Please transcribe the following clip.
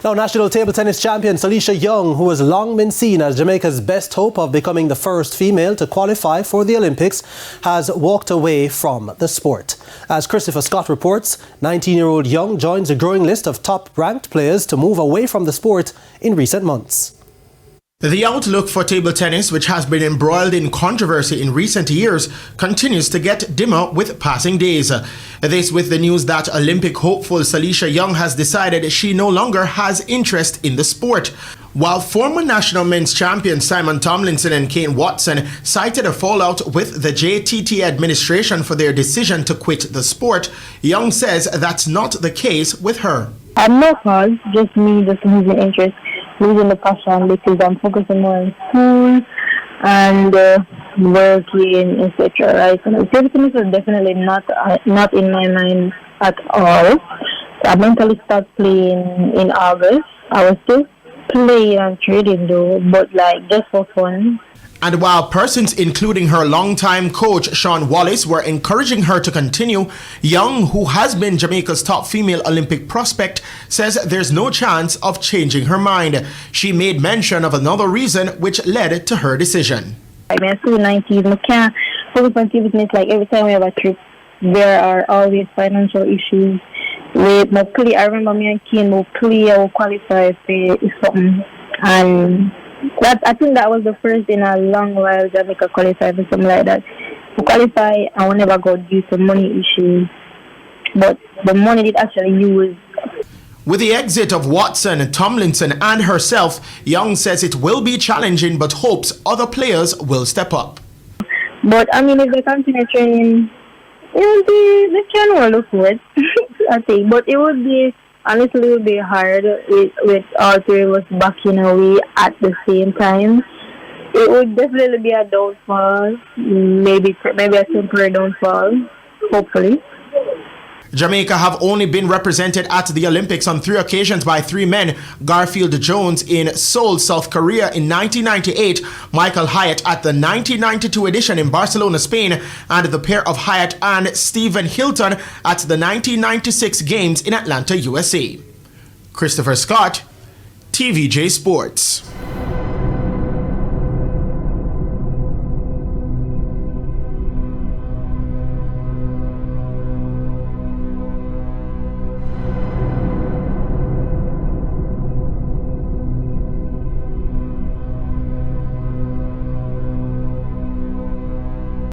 Now, national table tennis champion Solesha Young, who has long been seen as Jamaica's best hope of becoming the first female to qualify for the Olympics, has walked away from the sport. As Christopher Scott reports, 19-year-old Young joins a growing list of top-ranked players to move away from the sport in recent months. The outlook for table tennis, which has been embroiled in controversy in recent years, continues to get dimmer with passing days. This with the news that Olympic hopeful Solesha Young has decided she no longer has interest in the sport. While former national men's champions Simon Tomlinson and Kane Watson cited a fallout with the JTT administration for their decision to quit the sport, Young says that's not the case with her. No cause, just me just losing interest, losing the passion because I'm focusing more on school and working, etc. Right? So table tennis is definitely not in my mind at all. So I mentally started playing in August. I was still playing and trading though, but like just for fun. And while persons including her longtime coach Sean Wallace were encouraging her to continue, Young, who has been Jamaica's top female Olympic prospect, says there's no chance of changing her mind. She made mention of another reason which led to her decision. I mean, I'm still 19, I can't focus on table tennis. Like every time we have a trip, there are always financial issues. With my play, I remember me and Kane will play or qualify for something, and I think that was the first in a long while Jamaica qualified for something like that. To qualify, I will never go due to money issues, but the money did actually use. With the exit of Watson, Tomlinson and herself, Young says it will be challenging but hopes other players will step up. But I mean, if they continue training, they can all look good, I think. But it would be, honestly, it would be hard with all three of us backing away at the same time. It would definitely be a downfall, maybe a temporary downfall, hopefully. Jamaica have only been represented at the Olympics on 3 occasions by 3 men: Garfield Jones in Seoul, South Korea in 1998, Michael Hyatt at the 1992 edition in Barcelona, Spain, and the pair of Hyatt and Stephen Hilton at the 1996 Games in Atlanta, USA. Christopher Scott, TVJ Sports.